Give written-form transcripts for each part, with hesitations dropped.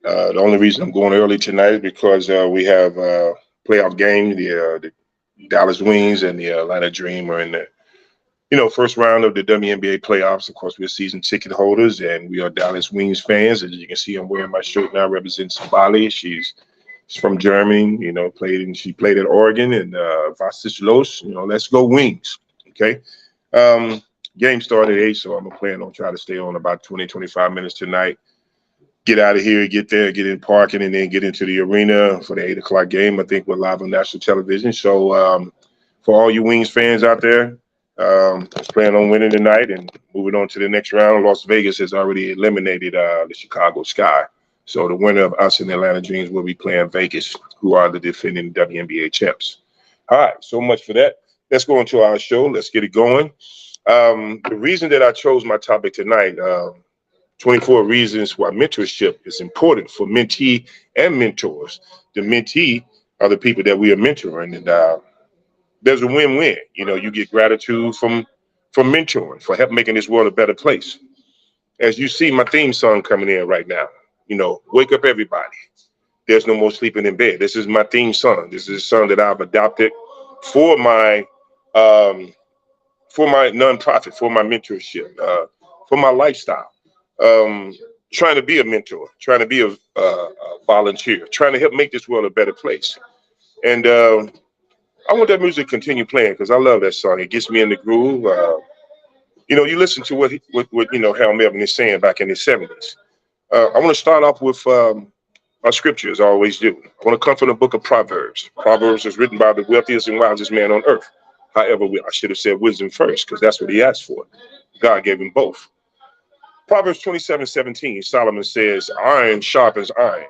The only reason I'm going early tonight is because we have playoff game. The Dallas Wings and the Atlanta Dream are in the first round of the WNBA playoffs. Of course, we're season ticket holders and we are Dallas Wings fans. As you can see, I'm wearing my shirt now representing Sabali. She's from Germany. She played at Oregon and Vasiclos. Let's go Wings. Okay. Um, Game started at 8, so I'm planning on trying to stay on about 20, 25 minutes tonight. Get out of here, get there, get in parking, and then get into the arena for the 8 o'clock game. I think we're live on national television. So for all you Wings fans out there, let's plan on winning tonight and moving on to the next round. Las Vegas has already eliminated the Chicago Sky. So the winner of us and the Atlanta Dreams will be playing Vegas, who are the defending WNBA champs. All right, so much for that. Let's go into our show. Let's get it going. The reason that I chose my topic tonight, 24 reasons why mentorship is important for mentee and mentors. The mentee are the people that we are mentoring, and there's a win-win. You get gratitude from mentoring, for help making this world a better place. As you see my theme song coming in right now, wake up everybody. There's no more sleeping in bed. This is my theme song. This is a song that I've adopted for my nonprofit, for my mentorship, for my lifestyle. Trying to be a mentor, trying to be a volunteer, trying to help make this world a better place. And I want that music to continue playing because I love that song. It gets me in the groove. You listen to what Hal Melvin is saying back in the 70s. I want to start off with our scripture, as I always do. I want to come from the book of Proverbs. Proverbs is written by the wealthiest and wisest man on earth. However, I should have said wisdom first because that's what he asked for. God gave him both. Proverbs 27:17, Solomon says, iron sharpens iron.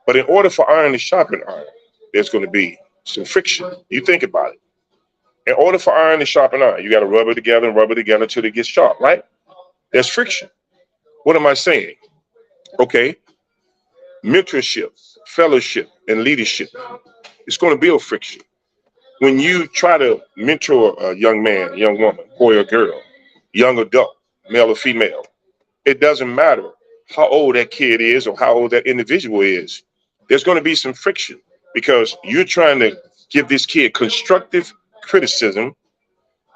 But in order for iron to sharpen iron, there's going to be some friction. You think about it. In order for iron to sharpen iron, you got to rub it together until it gets sharp, right? There's friction. What am I saying? Okay, mentorship, fellowship, and leadership. It's going to build friction. When you try to mentor a young man, young woman, boy or girl, young adult, male or female, it doesn't matter how old that kid is or how old that individual is. There's going to be some friction because you're trying to give this kid constructive criticism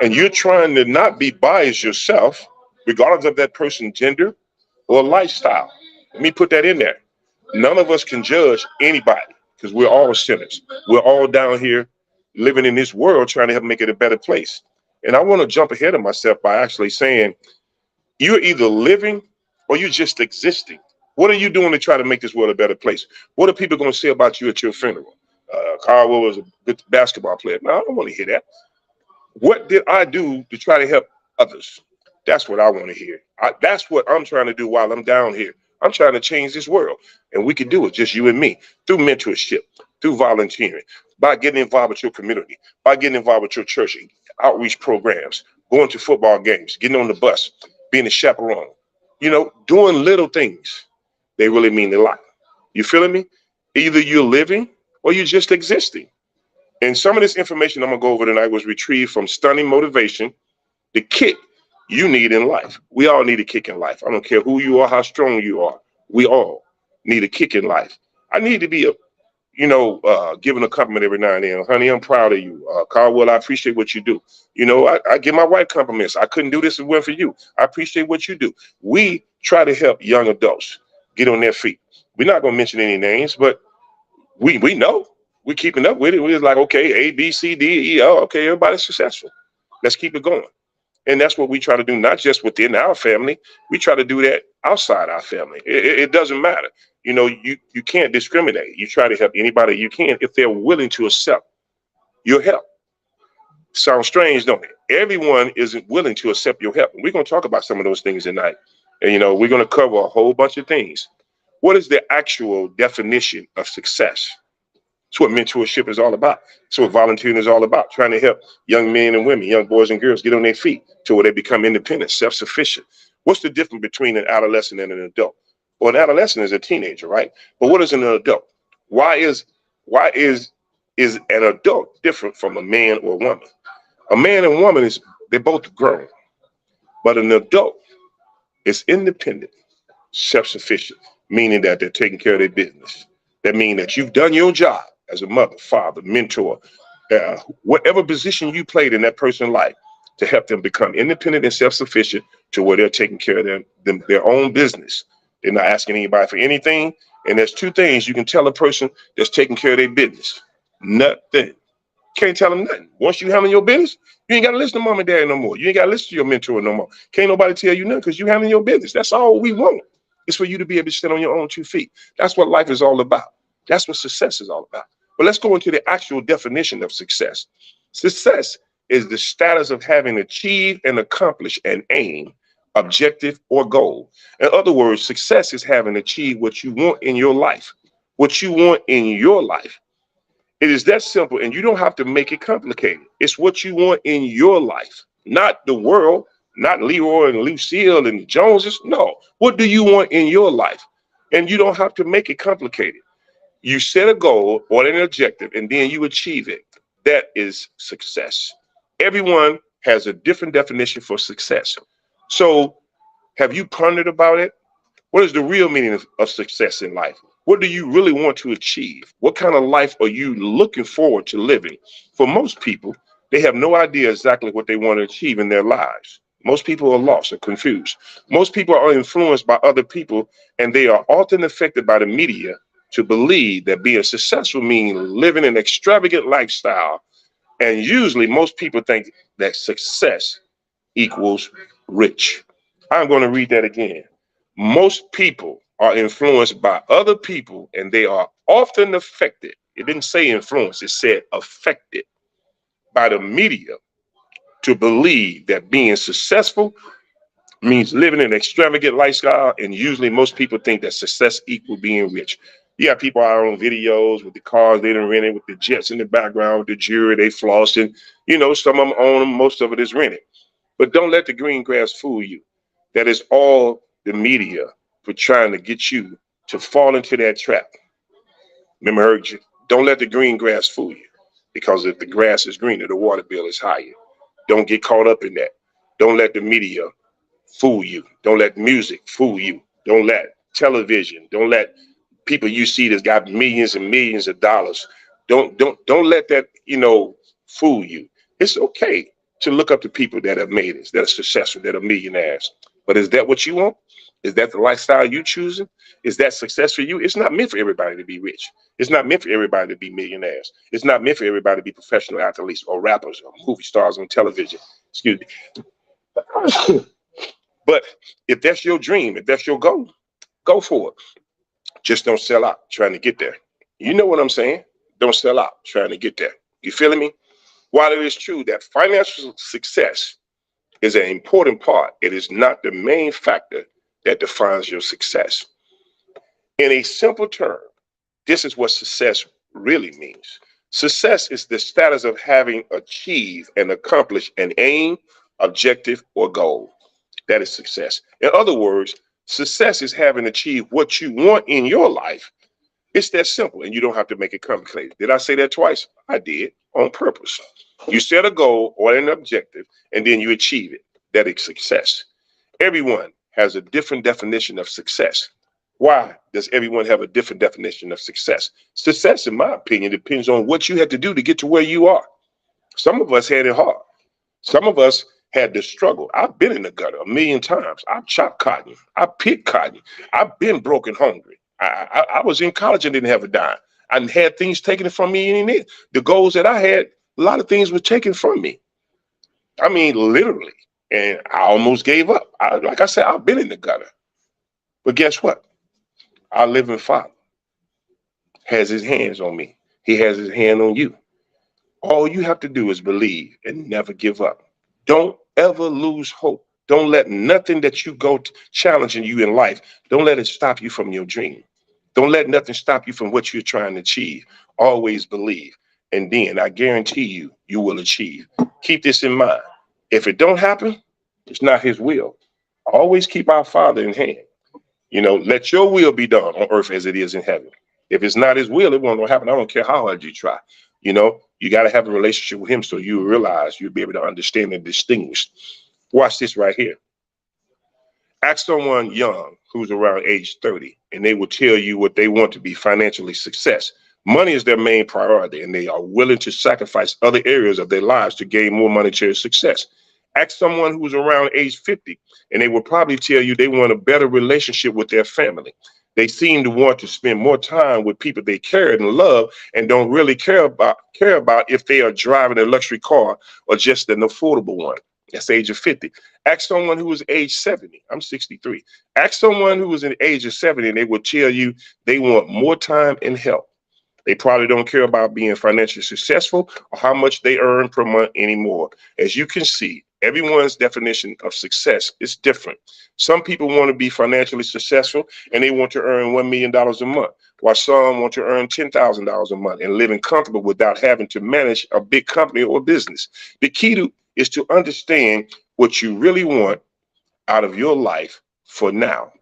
and you're trying to not be biased yourself, regardless of that person's gender or lifestyle. Let me put that in there. None of us can judge anybody because we're all sinners. We're all down here living in this world trying to help make it a better place. And I want to jump ahead of myself by actually saying, you're either living or you're just existing. What are you doing to try to make this world a better place? What are people going to say about you at your funeral? Carl was a good basketball player. No, I don't want to hear that. What did I do to try to help others? That's what I want to hear. That's what I'm trying to do while I'm down here. I'm trying to change this world. And we can do it, just you and me, through mentorship, through volunteering, by getting involved with your community, by getting involved with your church, outreach programs, going to football games, getting on the bus, being a chaperone, doing little things. They really mean a lot. You feeling me? Either you're living or you're just existing. And some of this information I'm going to go over tonight was retrieved from Stunning Motivation, the kick you need in life. We all need a kick in life. I don't care who you are, how strong you are. We all need a kick in life. I need to be giving a compliment every now and then. Honey, I'm proud of you. Caldwell, I appreciate what you do. I give my wife compliments. I couldn't do this if it weren't for you. I appreciate what you do. We try to help young adults get on their feet. We're not going to mention any names, but we know. We're keeping up with it. We're like, okay, A, B, C, D, E, oh, okay, everybody's successful. Let's keep it going. And that's what we try to do, not just within our family. We try to do that outside our family. It doesn't matter. You can't discriminate. You try to help anybody you can if they're willing to accept your help. Sounds strange, don't it? Everyone isn't willing to accept your help. And we're going to talk about some of those things tonight. And, we're going to cover a whole bunch of things. What is the actual definition of success? It's what mentorship is all about. It's what volunteering is all about, trying to help young men and women, young boys and girls get on their feet to where they become independent, self-sufficient. What's the difference between an adolescent and an adult? Well, an adolescent is a teenager, right? But what is an adult? Why is an adult different from a man or a woman? A man and woman they're both grown, but an adult is independent, self-sufficient. meaning that they're taking care of their business. That means that you've done your job as a mother, father, mentor, whatever position you played in that person's life to help them become independent and self-sufficient to where they're taking care of their own business. They're not asking anybody for anything. And there's two things you can tell a person that's taking care of their business. Nothing. Can't tell them nothing. Once you handle your business, you ain't got to listen to mom and dad no more. You ain't got to listen to your mentor no more. Can't nobody tell you nothing because you handling your business. That's all we want. It's for you to be able to stand on your own 2 feet. That's what life is all about. That's what success is all about. But let's go into the actual definition of success. Success is the status of having achieved and accomplished an aim, objective, or goal. In other words, success is having achieved what you want in your life. What you want in your life. It is that simple, and you don't have to make it complicated. It's what you want in your life, not the world, not Leroy and Lucille and the Joneses. No, what do you want in your life? And you don't have to make it complicated. You set a goal or an objective, and then you achieve it. That is success. Everyone has a different definition for success. So have you pondered about it? What is the real meaning of success in life? What do you really want to achieve? What kind of life are you looking forward to living? For most people, they have no idea exactly what they want to achieve in their lives. Most people are lost or confused. Most people are influenced by other people, and they are often affected by the media to believe that being successful means living an extravagant lifestyle. And usually most people think that success equals rich. I'm going to read that again. Most people are influenced by other people, and they are often affected. It didn't say influence, it said affected by the media to believe that being successful means living an extravagant lifestyle. And usually most people think that success equals being rich. You have people out on videos with the cars they done rented, with the jets in the background, with the jewelry they flossing. You know, some of them own them, most of it is rented. But don't let the green grass fool you. That is all the media for trying to get you to fall into that trap. Remember, I heard you. Don't let the green grass fool you, because if the grass is greener, the water bill is higher. Don't get caught up in that. Don't let the media fool you. Don't let music fool you. Don't let television. Don't let people you see that's got millions and millions of dollars. Don't let that fool you. It's okay to look up to people that have made it, that are successful, that are millionaires. But is that what you want? Is that the lifestyle you choosing? Is that success for you? It's not meant for everybody to be rich. It's not meant for everybody to be millionaires. It's not meant for everybody to be professional athletes or rappers or movie stars on television. Excuse me. But if that's your dream, if that's your goal, go for it. Just don't sell out trying to get there. You know what I'm saying? Don't sell out trying to get there. You feeling me? While it is true that financial success is an important part, it is not the main factor that defines your success. In a simple term, this is what success really means. Success is the status of having achieved and accomplished an aim, objective, or goal. That is success. In other words, success is having achieved what you want in your life. It's that simple, and you don't have to make it complicated. Did I say that twice? I did, on purpose. You set a goal or an objective, and then you achieve it. That is success. Everyone has a different definition of success. Why does everyone have a different definition of success? Success, in my opinion, depends on what you had to do to get to where you are. Some of us had it hard. Some of us had to struggle. I've been in the gutter a million times. I've chopped cotton. I picked cotton. I've been broke and hungry. I was in college and didn't have a dime. I had things taken from me. And the goals that I had, a lot of things were taken from me. I mean, literally. And I almost gave up. Like I said, I've been in the gutter. But guess what? Our living Father has his hands on me. He has his hand on you. All you have to do is believe and never give up. Don't ever lose hope. Don't let nothing that you go challenging you in life, don't let it stop you from your dream. Don't let nothing stop you from what you're trying to achieve. Always believe. And then I guarantee you, you will achieve. Keep this in mind. If it don't happen, it's not his will. Always keep our Father in hand. Let your will be done on earth as it is in heaven. If it's not his will, it won't happen. I don't care how hard you try. You got to have a relationship with him so you realize you'll be able to understand and distinguish. Watch this right here. Ask someone young who's around age 30, and they will tell you what they want to be financially success. Money is their main priority, and they are willing to sacrifice other areas of their lives to gain more monetary success. Ask someone who's around age 50, and they will probably tell you they want a better relationship with their family. They seem to want to spend more time with people they care and love, and don't really care about if they are driving a luxury car or just an affordable one. That's age of 50. Ask someone who is age 70. I'm 63. Ask someone who is in the age of 70, and they will tell you they want more time and health. They probably don't care about being financially successful or how much they earn per month anymore. As you can see, everyone's definition of success is different. Some people want to be financially successful and they want to earn $1 million a month, while some want to earn $10,000 a month and living comfortable without having to manage a big company or business. The key is to understand what you really want out of your life for now.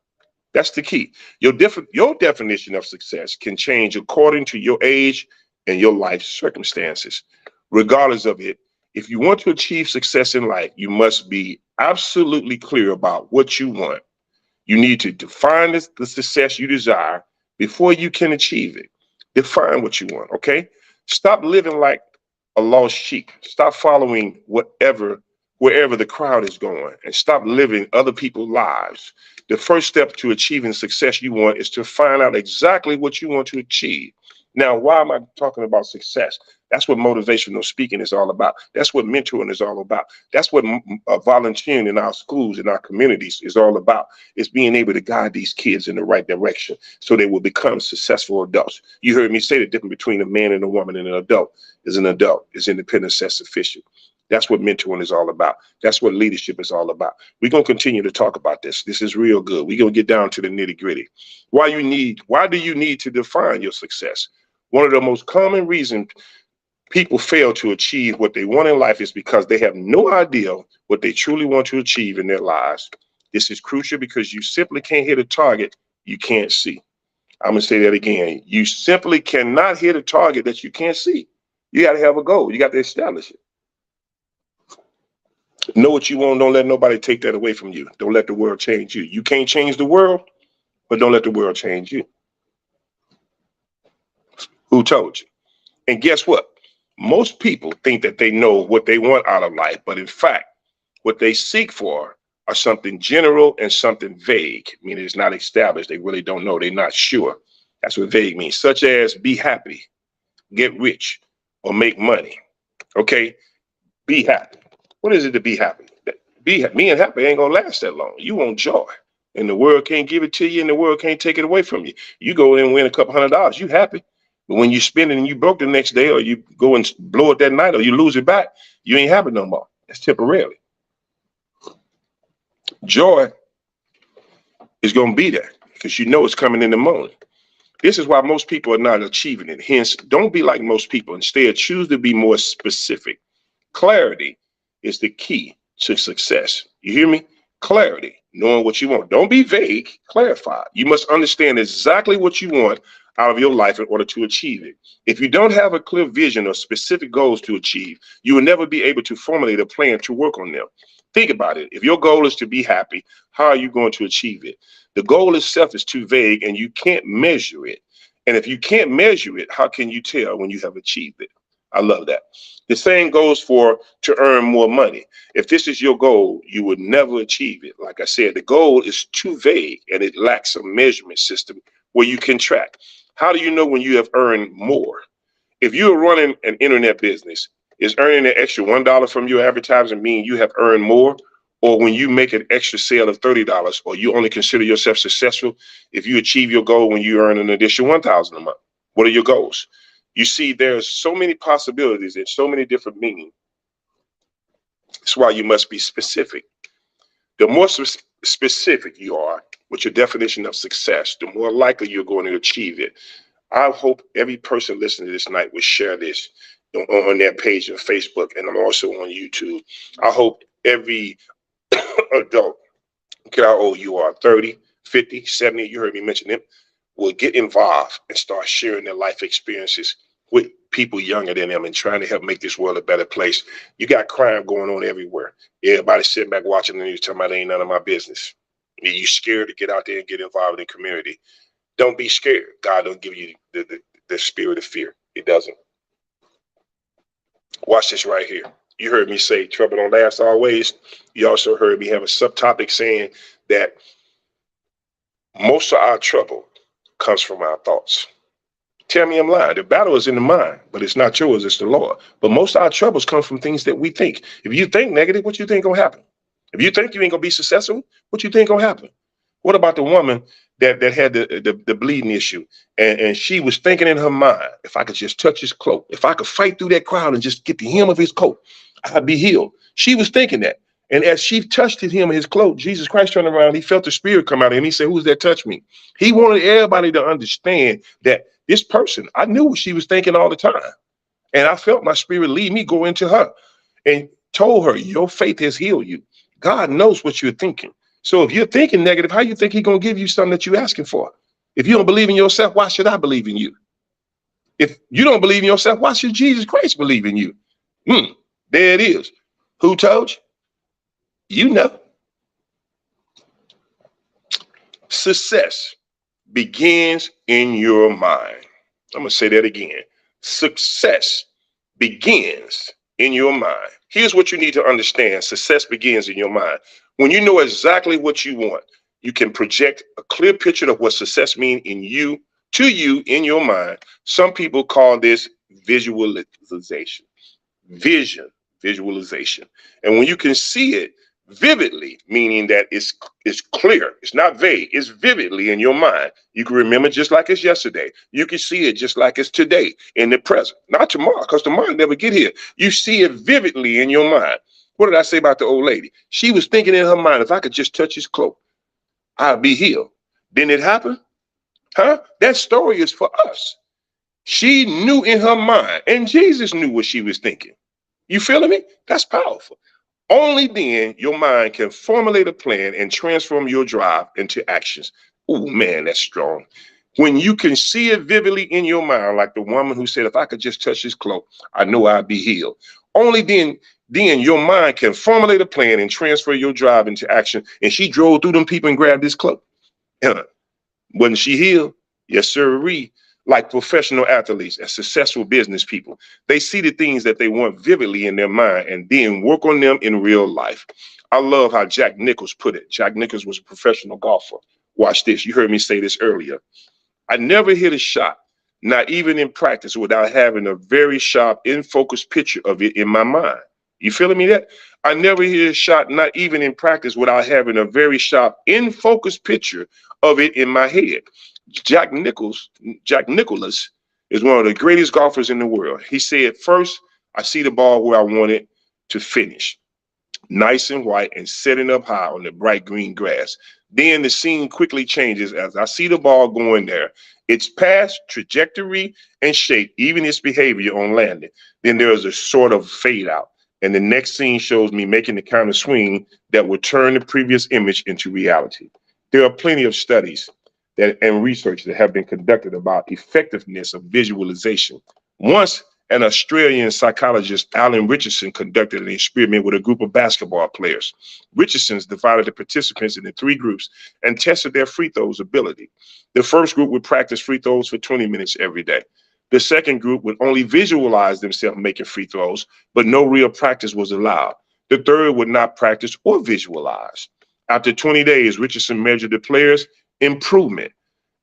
That's the key. Your definition of success can change according to your age and your life circumstances. Regardless of it, if you want to achieve success in life, you must be absolutely clear about what you want. You need to define the success you desire before you can achieve it. Define what you want, okay? Stop living like a lost sheep. Stop following wherever the crowd is going, and stop living other people's lives. The first step to achieving success you want is to find out exactly what you want to achieve. Now, why am I talking about success? That's what motivational speaking is all about. That's what mentoring is all about. That's what volunteering in our schools, in our communities is all about. It's being able to guide these kids in the right direction so they will become successful adults. You heard me say the difference between a man and a woman and an adult is independent, self-sufficient. That's what mentoring is all about. That's what leadership is all about. We're going to continue to talk about this. This is real good. We're going to get down to the nitty gritty. Why do you need to define your success? One of the most common reasons people fail to achieve what they want in life is because they have no idea what they truly want to achieve in their lives. This is crucial because you simply can't hit a target you can't see. I'm going to say that again. You simply cannot hit a target that you can't see. You got to have a goal. You got to establish it. Know what you want. Don't let nobody take that away from you. Don't let the world change you. You can't change the world, but don't let the world change you. Who told you? And guess what? Most people think that they know what they want out of life, but in fact, what they seek for are something general and something vague, meaning it's not established. They really don't know. They're not sure. That's what vague means, such as be happy, get rich, or make money. Okay? Be happy. What is it to be happy? Being happy ain't gonna last that long. You want joy, and the world can't give it to you, and the world can't take it away from you. You go in and win a couple $100, you happy. But when you spend it and you broke the next day, or you go and blow it that night, or you lose it back, you ain't happy no more. That's temporarily. Joy is gonna be there because you know it's coming in the morning. This is why most people are not achieving it. Hence, don't be like most people. Instead, choose to be more specific. Clarity is the key to success. You hear me? Clarity, knowing what you want. Don't be vague, clarify. You must understand exactly what you want out of your life in order to achieve it. If you don't have a clear vision or specific goals to achieve, you will never be able to formulate a plan to work on them. Think about it. If your goal is to be happy, how are you going to achieve it? The goal itself is too vague and you can't measure it. And if you can't measure it, how can you tell when you have achieved it? I love that. The same goes for to earn more money. If this is your goal, you would never achieve it. Like I said, the goal is too vague and it lacks a measurement system where you can track. How do you know when you have earned more? If you are running an internet business, is earning an extra $1 from your advertising mean you have earned more? Or when you make an extra sale of $30, or you only consider yourself successful if you achieve your goal when you earn an additional $1,000 a month? What are your goals? You see, there's so many possibilities and so many different meanings. That's why you must be specific. The more specific you are with your definition of success, the more likely you're going to achieve it. I hope every person listening to this night will share this on their page on Facebook, and I'm also on YouTube. I hope every adult, care how old you are, 30, 50, 70, you heard me mention it, will get involved and start sharing their life experiences with people younger than them and trying to help make this world a better place. You got crime going on everywhere. Everybody sitting back watching the news talking about it ain't none of my business. You're scared to get out there and get involved in the community. Don't be scared. God don't give you the spirit of fear. He doesn't. Watch this right here. You heard me say trouble don't last always. You also heard me have a subtopic saying that most of our trouble comes from our thoughts. Tell me I'm lying. The battle is in the mind, but it's not yours, it's the Lord. But most of our troubles come from things that we think. If you think negative, what you think gonna happen? If you think you ain't gonna be successful, what you think gonna happen? What about the woman that had the bleeding issue, and she was thinking in her mind, if I could just touch his cloak, if I could fight through that crowd and just get the hem of his coat, I'd be healed. She was thinking that. And as she touched him his cloak, Jesus Christ turned around, he felt the spirit come out of him. He said, who's that touched me? He wanted everybody to understand that this person, I knew what she was thinking all the time. And I felt my spirit lead me go into her and told her, your faith has healed you. God knows what you're thinking. So if you're thinking negative, how you think he's going to give you something that you're asking for? If you don't believe in yourself, why should I believe in you? If you don't believe in yourself, why should Jesus Christ believe in you? There it is. Who told you? You know. Success begins in your mind. I'm going to say that again. Success begins in your mind. Here's what you need to understand. Success begins in your mind. When you know exactly what you want, you can project a clear picture of what success means to you in your mind. Some people call this visualization. Visualization. And when you can see it vividly, meaning that it's clear, it's not vague, it's vividly in your mind. You can remember just like it's yesterday. You can see it just like it's today, in the present, not tomorrow, because tomorrow never get here. You see it vividly in your mind. What did I say about the old lady? She was thinking in her mind, if I could just touch his cloak, I'll be healed. Didn't it happen? Huh? That story is for us. She knew in her mind, and Jesus knew what she was thinking. You feeling me? That's powerful. Only then your mind can formulate a plan and transform your drive into actions. Oh man, that's strong. When you can see it vividly in your mind, like the woman who said, if I could just touch his cloak, I know I'd be healed. Only then your mind can formulate a plan and transfer your drive into action. And she drove through them people and grabbed this cloak. Wasn't she healed? Yes, sirree. Like professional athletes and successful business people, they see the things that they want vividly in their mind and then work on them in real life. I love how Jack Nicklaus put it. Jack Nicklaus was a professional golfer. Watch this. You heard me say this earlier. I never hit a shot, not even in practice, without having a very sharp, in-focus picture of it in my mind. You feeling me that? I never hit a shot, not even in practice, without having a very sharp, in-focus picture of it in my head. Jack Nicklaus is one of the greatest golfers in the world. He said, first, I see the ball where I want it to finish, nice and white and setting up high on the bright green grass. Then the scene quickly changes as I see the ball going there. Its path, trajectory, and shape, even its behavior on landing. Then there is a sort of fade out. And the next scene shows me making the kind of swing that would turn the previous image into reality. There are plenty of studies and research that have been conducted about effectiveness of visualization. Once, an Australian psychologist, Alan Richardson, conducted an experiment with a group of basketball players. Richardson divided the participants into 3 groups and tested their free throws ability. The first group would practice free throws for 20 minutes every day. The second group would only visualize themselves making free throws, but no real practice was allowed. The third would not practice or visualize. After 20 days, Richardson measured the players' improvement,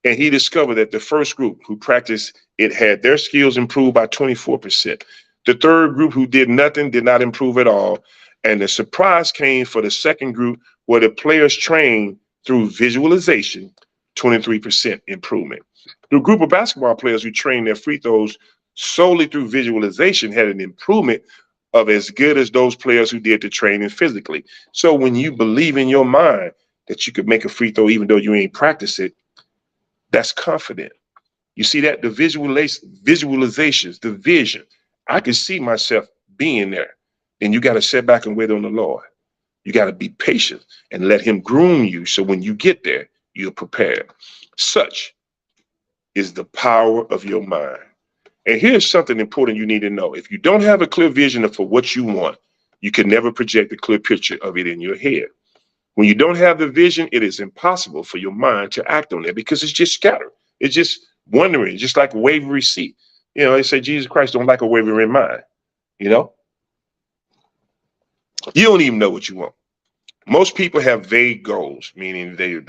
and he discovered that the first group who practiced it had their skills improved by 24%. The third group who did nothing did not improve at all, and the surprise came for the second group where the players trained through visualization, 23% improvement. The group of basketball players who trained their free throws solely through visualization had an improvement of as good as those players who did the training physically. So when you believe in your mind that you could make a free throw even though you ain't practice it, that's confident. You see that? The visualizations, the vision. I can see myself being there. And you got to sit back and wait on the Lord. You got to be patient and let him groom you so when you get there, you're prepared. Such is the power of your mind. And here's something important you need to know. If you don't have a clear vision for what you want, you can never project a clear picture of it in your head. When you don't have the vision, it is impossible for your mind to act on it because it's just scattered. It's just wondering, just like a wavering sea. You know, they say Jesus Christ don't like a wavering mind. You know, you don't even know what you want. Most people have vague goals, meaning they're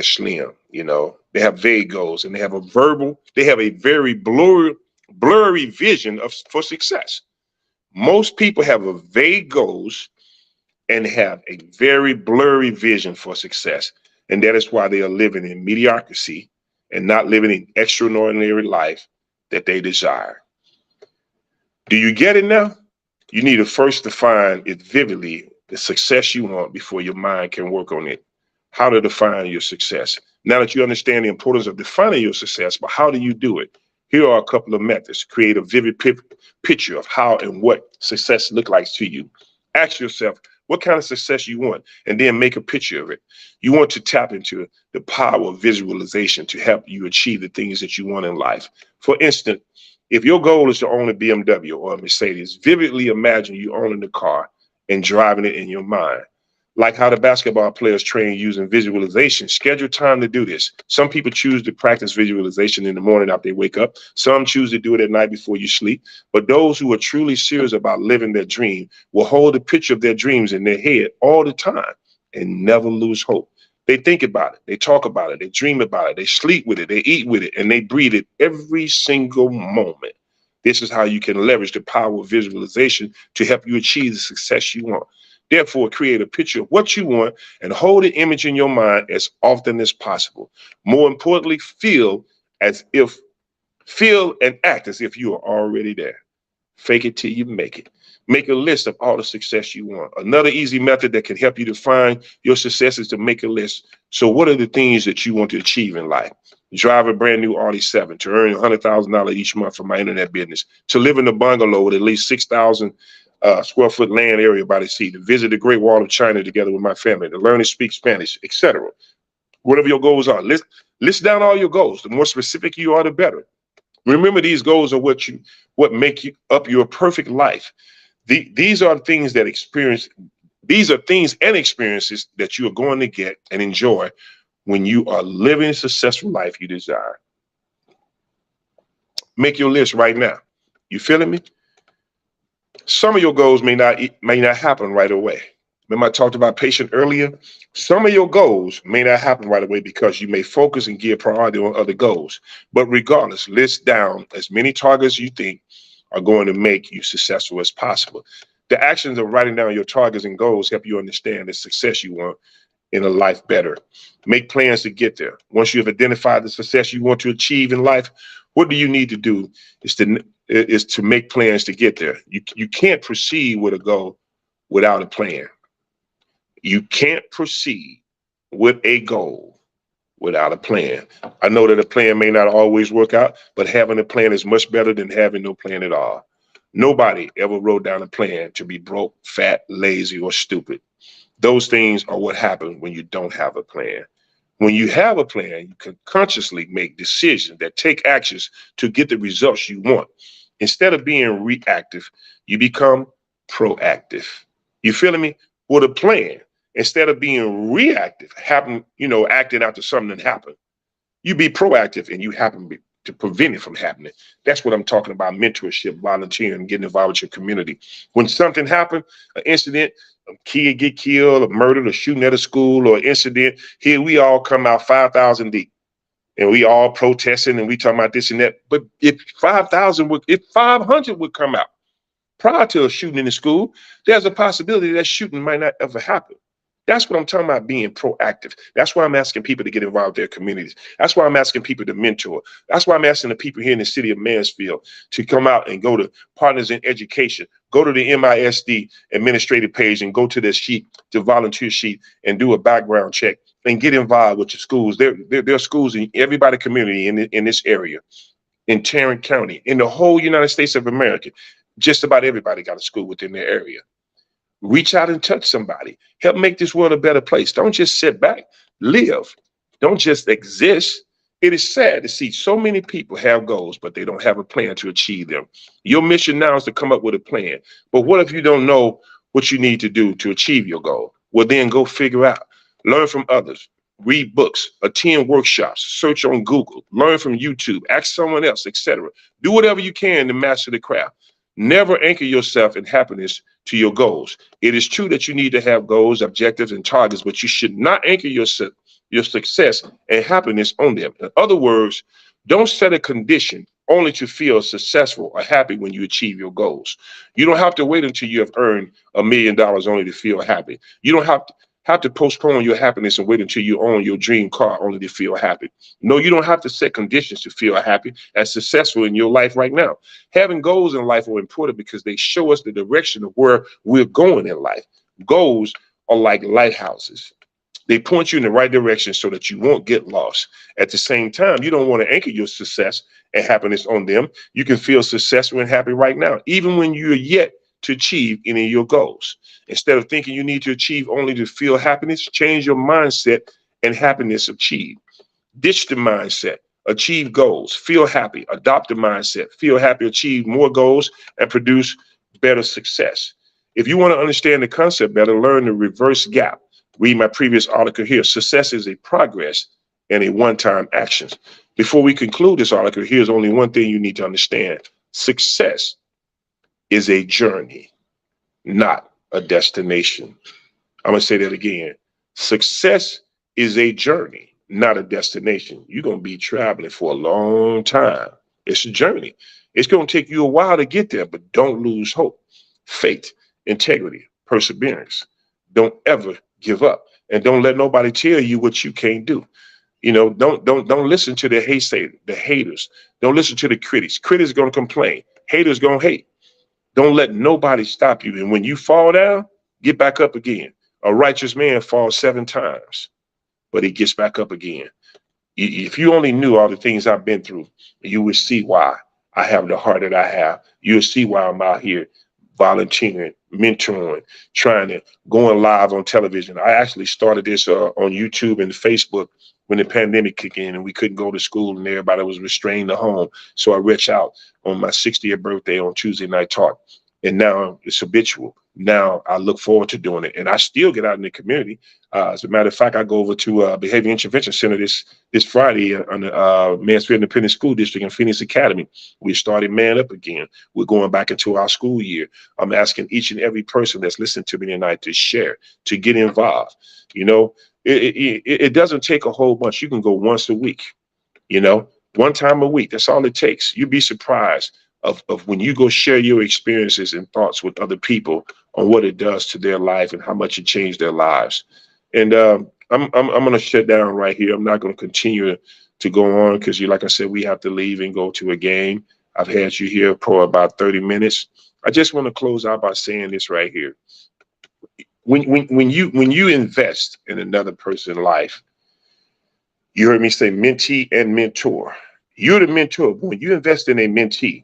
slim. You know, they have vague goals and they have a very blurry vision for success. Most people have a vague goals and have a very blurry vision for success. And that is why they are living in mediocrity and not living an extraordinary life that they desire. Do you get it now? You need to first define it vividly, the success you want, before your mind can work on it. How to define your success. Now that you understand the importance of defining your success, but how do you do it? Here are a couple of methods. Create a vivid picture of how and what success looks like to you. Ask yourself what kind of success you want, and then make a picture of it. You want to tap into the power of visualization to help you achieve the things that you want in life. For instance, if your goal is to own a BMW or a Mercedes, vividly imagine you owning the car and driving it in your mind. Like how the basketball players train using visualization, schedule time to do this. Some people choose to practice visualization in the morning after they wake up. Some choose to do it at night before you sleep. But those who are truly serious about living their dream will hold a picture of their dreams in their head all the time and never lose hope. They think about it, they talk about it, they dream about it, they sleep with it, they eat with it, and they breathe it every single moment. This is how you can leverage the power of visualization to help you achieve the success you want. Therefore, create a picture of what you want and hold the image in your mind as often as possible. More importantly, feel and act as if you are already there. Fake it till you make it. Make a list of all the success you want. Another easy method that can help you define your success is to make a list. So what are the things that you want to achieve in life? Drive a brand new Audi 7, to earn $100,000 each month from my internet business, to live in a bungalow with at least 6,000 square foot land area by the sea, to visit the Great Wall of China together with my family, to learn and speak Spanish, etc. Whatever your goals are, list down all your goals. The more specific you are, the better. Remember, these goals are what make you up your perfect life. These are things that these are things and experiences that you are going to get and enjoy when you are living a successful life you desire. Make your list right now. You feeling me? Some of your goals may not happen right away. Remember I talked about patience earlier? Some of your goals may not happen right away because you may focus and give priority on other goals. But regardless, list down as many targets you think are going to make you successful as possible. The actions of writing down your targets and goals help you understand the success you want in a life better. Make plans to get there. Once you have identified the success you want to achieve in life, what do you need to do is to make plans to get there. You can't proceed with a goal without a plan. You can't proceed with a goal without a plan. I know that a plan may not always work out, but having a plan is much better than having no plan at all. Nobody ever wrote down a plan to be broke, fat, lazy, or stupid. Those things are what happen when you don't have a plan. When you have a plan, you can consciously make decisions that take actions to get the results you want. Instead of being reactive, you become proactive. You feeling me? With a plan, instead of being reactive, acting after something that happened, you be proactive and you happen to prevent it from happening. That's what I'm talking about: mentorship, volunteering, getting involved with your community. When something happened, an incident, a kid get killed or murdered or shooting at a school or incident, here we all come out 5,000 deep. And we all protesting and we talking about this and that. But if 500 would come out prior to a shooting in the school, there's a possibility that shooting might not ever happen. That's what I'm talking about, being proactive. That's why I'm asking people to get involved with their communities. That's why I'm asking people to mentor. That's why I'm asking the people here in the city of Mansfield to come out and go to Partners in Education, go to the MISD administrative page and go to this sheet, the volunteer sheet, and do a background check and get involved with your schools. There are schools in everybody community in this area, in Tarrant County, in the whole United States of America. Just about everybody got a school within their area. Reach out and touch somebody. Help make this world a better place. Don't just sit back. Live. Don't just exist. It is sad to see so many people have goals, but they don't have a plan to achieve them. Your mission now is to come up with a plan. But what if you don't know what you need to do to achieve your goal? Well, then go figure out, learn from others, read books, attend workshops, search on Google, learn from YouTube, ask someone else, etc. Do whatever you can to master the craft. Never anchor yourself in happiness to your goals. It is true that you need to have goals, objectives, and targets, but you should not anchor your success and happiness on them. In other words, don't set a condition only to feel successful or happy when you achieve your goals. You don't have to wait until you have earned $1 million only to feel happy. You don't have to postpone your happiness and wait until you own your dream car only to feel happy. No, you don't have to set conditions to feel happy and successful in your life right now. Having goals in life are important because they show us the direction of where we're going in life. Goals are like lighthouses. They point you in the right direction so that you won't get lost. At the same time, you don't want to anchor your success and happiness on them. You can feel successful and happy right now, even when you're yet to achieve any of your goals. Instead of thinking you need to achieve only to feel happiness, change your mindset and happiness achieved. Ditch the mindset, achieve goals, feel happy, adopt the mindset, feel happy, achieve more goals, and produce better success. If you want to understand the concept better, learn the reverse gap. Read my previous article here. Success is a progress and a one-time action. Before we conclude this article, here's only one thing you need to understand. Success is a journey, not a destination. I'm going to say that again. Success is a journey, not a destination. You're going to be traveling for a long time. It's a journey. It's going to take you a while to get there, but don't lose hope. Faith, integrity, perseverance. Don't ever give up, and don't let nobody tell you what you can't do. You know, don't listen to the haters. Don't listen to the critics. Critics are going to complain. Haters going to hate. Don't let nobody stop you. And when you fall down, get back up again. A righteous man falls 7 times, but he gets back up again. If you only knew all the things I've been through, you would see why I have the heart that I have. You'll see why I'm out here volunteering, mentoring, trying to going live on television. I actually started this on YouTube and Facebook when the pandemic kicked in and we couldn't go to school and everybody was restrained to home. So I reached out on my 60th birthday on Tuesday night talk. And now it's habitual. Now I look forward to doing it. And I still get out in the community. As a matter of fact, I go over to Behavior Intervention Center this Friday on the Mansfield Independent School District in Phoenix Academy. We started Man Up again. We're going back into our school year. I'm asking each and every person that's listening to me tonight to share, to get involved. You know, it doesn't take a whole bunch. You can go once a week, you know, one time a week. That's all it takes. You'd be surprised of when you go share your experiences and thoughts with other people on what it does to their life and how much it changed their lives. And I'm going to shut down right here. I'm not going to continue to go on because, like I said, we have to leave and go to a game. I've had you here for about 30 minutes. I just want to close out by saying this right here. When you invest in another person's life, you heard me say mentee and mentor. You're the mentor. When you invest in a mentee,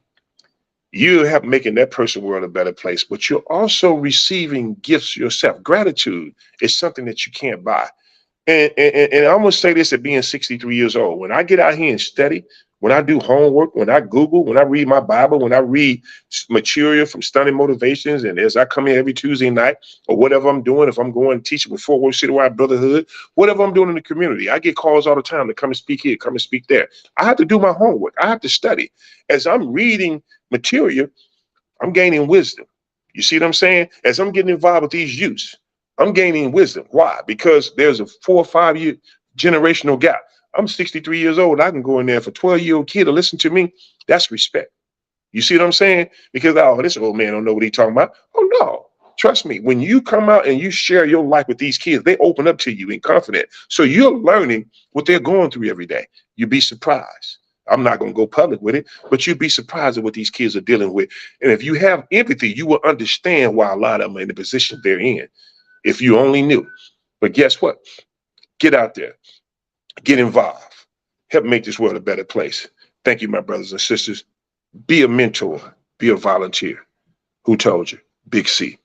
you help making that person's world a better place, but you're also receiving gifts yourself. Gratitude is something that you can't buy. And I'm going to say this at being 63 years old. When I get out here and study, when I do homework, when I Google, when I read my Bible, when I read material from Stunning Motivations, and as I come here every Tuesday night or whatever I'm doing, if I'm going to teach with Fort Worth Citywide Brotherhood, whatever I'm doing in the community, I get calls all the time to come and speak here, come and speak there. I have to do my homework. I have to study. As I'm reading material, I'm gaining wisdom. You see what I'm saying? As I'm getting involved with these youths, I'm gaining wisdom. Why? Because there's a 4 or 5 year generational gap. I'm 63 years old. I can go in there for a 12-year-old kid to listen to me. That's respect. You see what I'm saying? Because, oh, this old man don't know what he's talking about. Oh, no. Trust me. When you come out and you share your life with these kids, they open up to you in confidence. So you're learning what they're going through every day. You'd be surprised. I'm not going to go public with it, but you'd be surprised at what these kids are dealing with. And if you have empathy, you will understand why a lot of them are in the position they're in, if you only knew. But guess what? Get out there. Get involved. Help make this world a better place. Thank you, my brothers and sisters. Be a mentor. Be a volunteer. Who told you? Big C.